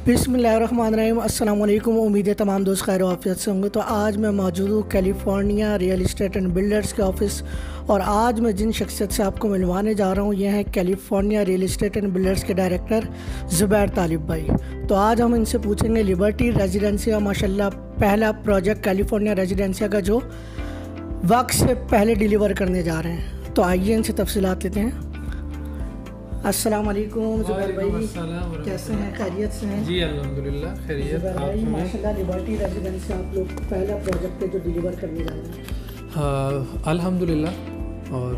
बिस्मिल्लाहिर्रहमानिर्रहीम। अस्सलाम वालेकुम। उम्मीद है तमाम दोस्त खैर आफियत से होंगे। तो आज मैं मौजूद हूँ California real estate and builders के ऑफिस, और आज मैं जिन शख्सियत से आपको मिलवाने जा रहा हूँ ये हैं California real estate and builders के डायरेक्टर ज़ुबैर तालिब भाई। तो आज हम इनसे पूछेंगे लिबर्टी रेजिडेंसिया, माशाल्लाह पहला प्रोजेक्ट कैलिफोर्निया रेजिडेंसिया का जो वक्त से पहले डिलीवर करने जा रहे हैं। तो आइए इनसे तफसीलात लेते हैं। अस्सलाम वालेकुम ज़ुबैर भाई, कैसे हैं? खैरियत से हैं? जी अल्हम्दुलिल्लाह खैरियत। ज़ुबैर भाई माशाल्लाह लिबर्टी रेजिडेंसिया आप लोग पहला प्रोजेक्ट है जो डिलीवर करने जा रहे हैं। हाँ अल्हम्दुलिल्लाह, और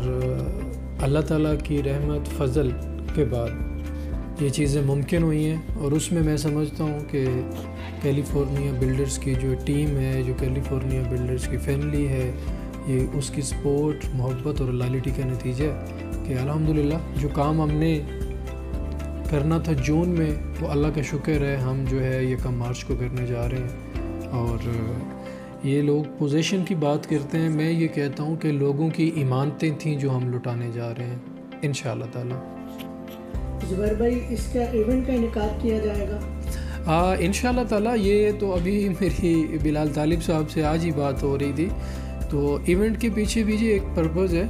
अल्लाह ताला की रहमत फ़ज़ल के बाद ये चीज़ें मुमकिन हुई हैं। और उसमें मैं समझता हूँ कि कैलिफोर्निया बिल्डर्स की जो टीम है, जो कैलिफोर्निया बिल्डर्स की फैमिली है, ये उसकी सपोर्ट, मोहब्बत और लॉयल्टी का नतीजा है कि अल्हम्दुलिल्लाह जो काम हमने करना था जून में, वो अल्लाह का शुक्र है हम जो है ये कम मार्च को करने जा रहे हैं। और ये लोग पोजीशन की बात करते हैं, मैं ये कहता हूँ कि लोगों की इमानतें थीं जो हम लुटाने जा रहे हैं इंशाअल्लाह ताला। ज़ुबैर भाई इसका इवेंट का इनेकाद किया जाएगा इंशाअल्लाह ताला। ये तो अभी मेरी बिलाल तालिब साहब से आज ही बात हो रही थी। तो इवेंट के पीछे भी जी एक पर्पज़ है।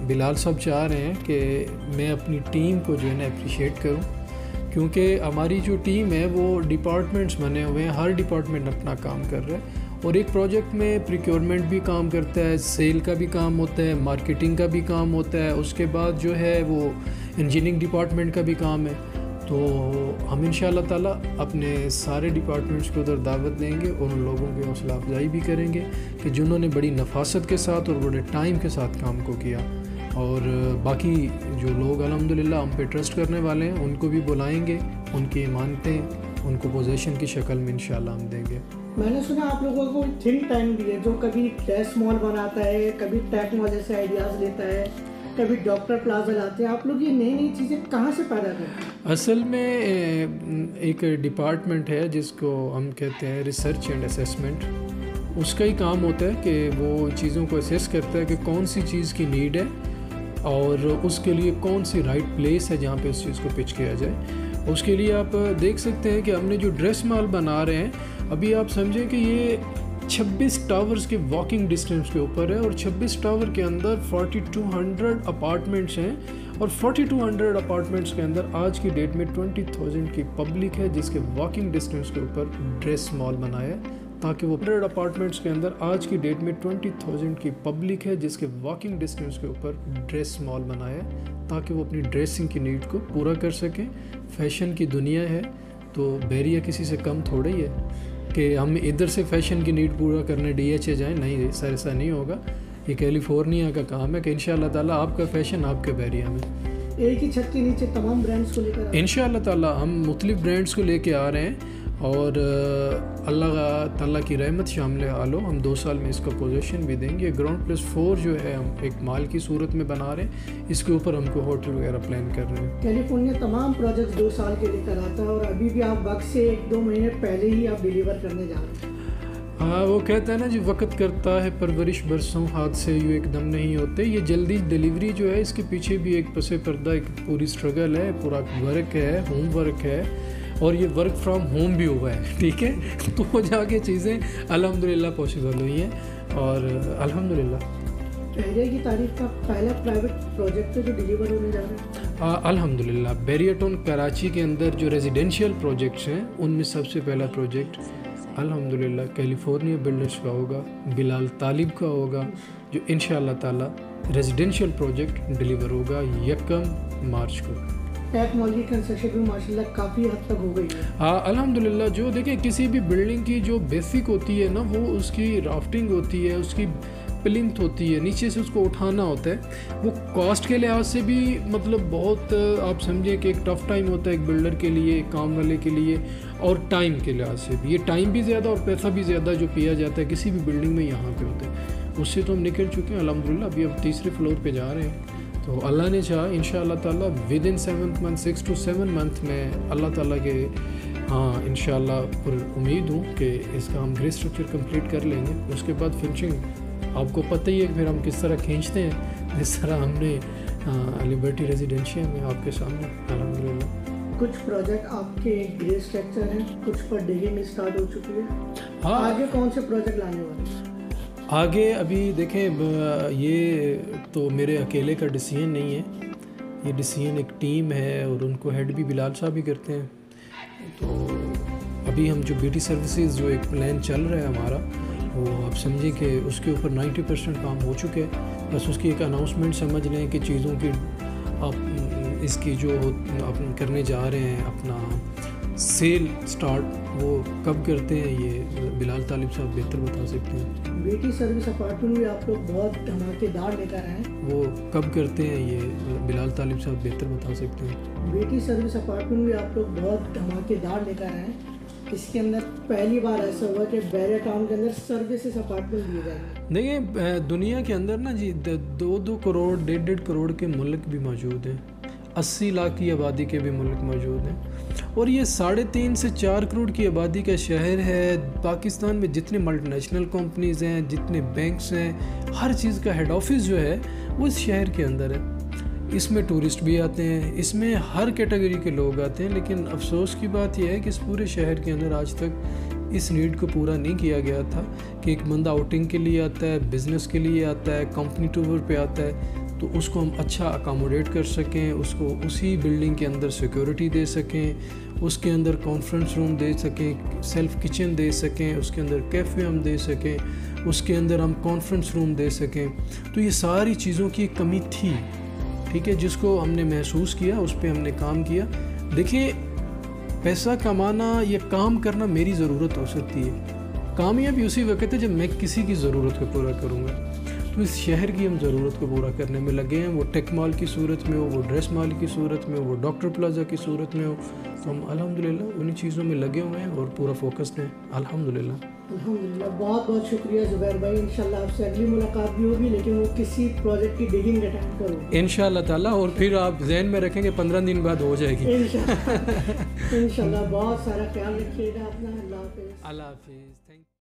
बिलाल साहब चाह रहे हैं कि मैं अपनी टीम को जो है ना अप्रिशिएट करूं, क्योंकि हमारी जो टीम है वो डिपार्टमेंट्स बने हुए हैं, हर डिपार्टमेंट अपना काम कर रहा है। और एक प्रोजेक्ट में प्रिक्योरमेंट भी काम करता है, सेल का भी काम होता है, मार्केटिंग का भी काम होता है, उसके बाद जो है वो इंजीनियरिंग डिपार्टमेंट का भी काम है। तो हम इंशाअल्लाह ताला अपने सारे डिपार्टमेंट्स को उधर दावत देंगे और उन लोगों की हौसला अफजाई भी करेंगे कि जिन्होंने बड़ी नफासत के साथ और बड़े टाइम के साथ काम को किया। और बाकी जो लोग अल्हम्दुलिल्लाह हम पे ट्रस्ट करने वाले हैं उनको भी बुलाएंगे, उनकी इमानतें उनको पोजीशन की शक्ल में इंशाअल्लाह हम देंगे। मैंने सुना आप लोगों को थिंक टैंक भी है जो कभी ड्रेस मॉल बनाता है, कभी टेक्नोलॉजी से आइडियाज़ लेता है, कभी डॉक्टर प्लाजा लाते हैं। आप लोग ये नई नई चीज़ें कहाँ से पैदा करते हैं? असल में एक डिपार्टमेंट है जिसको हम कहते हैं रिसर्च एंड असेसमेंट। उसका ही काम होता है कि वो चीज़ों को असेस करता है कि कौन सी चीज़ की नीड है और उसके लिए कौन सी राइट प्लेस है जहाँ पे उस चीज़ को पिच किया जाए। उसके लिए आप देख सकते हैं कि हमने जो ड्रेस मॉल बना रहे हैं, अभी आप समझें कि ये 26 टावर्स के वॉकिंग डिस्टेंस के ऊपर है, और 26 टावर के अंदर 4200 अपार्टमेंट्स हैं, और 4200 अपार्टमेंट्स के अंदर आज की डेट में 20,000 की पब्लिक है जिसके वॉकिंग डिस्टेंस के ऊपर ड्रेस मॉल बनाया है, ताकि वो 100 अपार्टमेंट्स के अंदर आज की डेट में 20,000 की पब्लिक है जिसके वॉकिंग डिस्टेंस के ऊपर ड्रेस मॉल बनाया है, ताकि वो अपनी ड्रेसिंग की नीड को पूरा कर सकें। फैशन की दुनिया है तो बैरिया किसी से कम थोड़ा ही है कि हम इधर से फैशन की नीड पूरा करने DHA जाएँ। नहीं सर, ऐसा नहीं होगा। ये कैलिफोर्निया का काम है कि इंशाअल्लाह ताला आपका फैशन आपके बैरिया में एक ही छत के नीचे तमाम ब्रांड्स को लेकर इंशाअल्लाह ताला हम मुख्तलिफ ब्रांड्स को लेके आ रहे हैं। और अल्लाह ताला की रहमत शामिल आलो, हम 2 साल में इसका पोजीशन भी देंगे। ग्राउंड+4 जो है हम एक माल की सूरत में बना रहे हैं, इसके ऊपर हमको होटल वगैरह प्लान कर रहे हैं। कैलिफोर्निया तमाम प्रोजेक्ट 2 साल के लेकर आता है, और अभी भी आप वक्त से 1-2 महीने पहले ही आप डिलीवर करने जा रहे हैं। हाँ, वो कहता है ना जी, वक्त करता है परवरिश बरसों, हादसे यूँ एकदम नहीं होते। ये जल्दी डिलीवरी जो है इसके पीछे भी एक पसे पर्दा एक पूरी स्ट्रगल है, पूरा वर्क है, होम वर्क है, और ये वर्क फ्रॉम होम भी हुआ है, ठीक है। तो वो जाके चीज़ें अल्हम्दुलिल्लाह पॉसिबल हुई हैं और अल्हम्दुलिल्लाह। बैरिया की तारीख का पहला प्राइवेट प्रोजेक्ट है जो डिलीवर होने जा रहा है अल्हम्दुलिल्लाह। बैरियाटाउन कराची के अंदर जो रेजिडेंशियल प्रोजेक्ट्स हैं उनमें सबसे पहला प्रोजेक्ट अल्हम्दुलिल्लाह कैलिफोर्निया बिल्डर्स का होगा, बिलाल तालिब का होगा, जो इंशाअल्लाह ताला रेजिडेंशियल प्रोजेक्ट डिलीवर होगा 1 मार्च को। टेक्नोलॉजी कंस्ट्रक्शन भी माशाल्लाह काफ़ी हद तक हो गई है। हाँ अल्हम्दुलिल्लाह। जो देखिए किसी भी बिल्डिंग की जो बेसिक होती है ना, वो उसकी राफ्टिंग होती है, उसकी प्लिंथ होती है, नीचे से उसको उठाना होता है। वो कॉस्ट के लिहाज से भी मतलब बहुत आप समझें कि एक टफ़ टाइम होता है एक बिल्डर के लिए, एक काम वाले के लिए, और टाइम के लिहाज से भी। ये टाइम भी ज़्यादा और पैसा भी ज़्यादा जो पिया जाता है किसी भी बिल्डिंग में यहाँ पे होता है। उससे तो हम निकल चुके हैं अल्हम्दुलिल्लाह। अभी हम 3रे फ्लोर पे जा रहे हैं। तो अल्लाह ने चाहा इंशाअल्लाह ताला with in 7 month 6 to 7 month में अल्लाह ताला के हाँ इंशाअल्लाह पर उम्मीद हूँ कि इसका हम ग्रे स्ट्रक्चर कंप्लीट कर लेंगे। उसके बाद फिनिशिंग आपको पता ही है कि फिर हम किस तरह खींचते हैं, जिस तरह हमने लिबर्टी रेजिडेंशिया में आपके सामने अल्हम्दुलिल्लाह। کچھ پروجیکٹ آپ کے گرے اسٹرکچر ہیں, کچھ پر ڈگنگ اسٹارٹ ہو چکی ہے. ہاں, آگے کون سے پروجیکٹ لانے والے ہیں؟ آگے ابھی دیکھیں, یہ تو میرے اکیلے کا ڈیسیژن نہیں ہے, یہ ڈیسیژن ایک ٹیم ہے اور ان کو ہیڈ بھی بلال صاحب ہی کرتے ہیں. تو ابھی ہم جو BT سروسز جو ایک پلان چل رہا ہے ہمارا, وہ آپ سمجھیں کہ اس کے اوپر 90% کام ہو چکے ہے. بس اس کی ایک اناؤنسمنٹ سمجھ لیں کہ چیزوں کی آپ اس کی جو آپ کرنے جا رہے ہیں اپنا سیل سٹارٹ, وہ کب کرتے ہیں یہ بلال طالب صاحب بہتر بتا سکتے ہیں. BT سروس اپارٹمنٹ بھی آپ لوگ بہت دھماکے دار لے کر آئے ہیں, وہ کب کرتے ہیں یہ بلال طالب صاحب بہتر بتا سکتے ہیں. BT سروس اپارٹمنٹ بھی آپ لوگ بہت دھماکے دار لے کر آئے ہیں. اس کے اندر پہلی بار ایسا ہوا کہ بیریا ٹاؤن کے اندر سروسز اپارٹمنٹ دیے جائیں گے. دیکھیں, دنیا کے اندر نا جی 2 کروڑ 1.5 کروڑ کے ملک بھی موجود ہیں, 80 لاکھ کی آبادی کے بھی ملک موجود ہیں, اور یہ 3.5 سے 4 کروڑ کی آبادی کا شہر ہے. پاکستان میں جتنے ملٹی نیشنل کمپنیز ہیں, جتنے بینکس ہیں, ہر چیز کا ہیڈ آفس جو ہے وہ اس شہر کے اندر ہے. اس میں ٹورسٹ بھی آتے ہیں, اس میں ہر کیٹیگری کے لوگ آتے ہیں. لیکن افسوس کی بات یہ ہے کہ اس پورے شہر کے اندر آج تک اس نیڈ کو پورا نہیں کیا گیا تھا کہ ایک بندہ آؤٹنگ کے لیے آتا ہے, بزنس کے لیے آتا ہے, کمپنی ٹور پہ آتا ہے, تو اس کو ہم اچھا اکاموڈیٹ کر سکیں, اس کو اسی بلڈنگ کے اندر سیکورٹی دے سکیں, اس کے اندر کانفرنس روم دے سکیں, سیلف کچن دے سکیں, اس کے اندر کیفے ہم دے سکیں, اس کے اندر ہم کانفرنس روم دے سکیں. تو یہ ساری چیزوں کی ایک کمی تھی, ٹھیک ہے, جس کو ہم نے محسوس کیا, اس پہ ہم نے کام کیا. دیکھیں, پیسہ کمانا یا کام کرنا میری ضرورت ہو سکتی ہے, کامیابی اسی وقت ہے جب میں کسی کی ضرورت کو پورا کروں گا. تو اس شہر کی ہم ضرورت کو پورا کرنے میں لگے ہیں, وہ ٹیک مال کی صورت میں ہو, وہ ڈریس مال کی صورت میں ہو, وہ ڈاکٹر پلازا کی صورت میں ہو. تو ہم الحمدللہ انہیں چیزوں میں لگے ہوئے ہیں اور پورا فوکسڈ ہیں الحمدللہ. الحمدللہ, بہت بہت شکریہ زبیر بھائی. انشاءاللہ آپ سے اگلی ملاقات بھی ہوگی, لیکن وہ کسی پروجیکٹ کی ڈگنگ اٹینڈ کرو انشاءاللہ تعالیٰ, اور پھر آپ ذہن میں رکھیں گے 15 دن بعد ہو جائے گی انشاءاللہ. بہت سارا خیال رکھیے گا اپنا. اللہ حافظ. اللہ حافظ. تھینک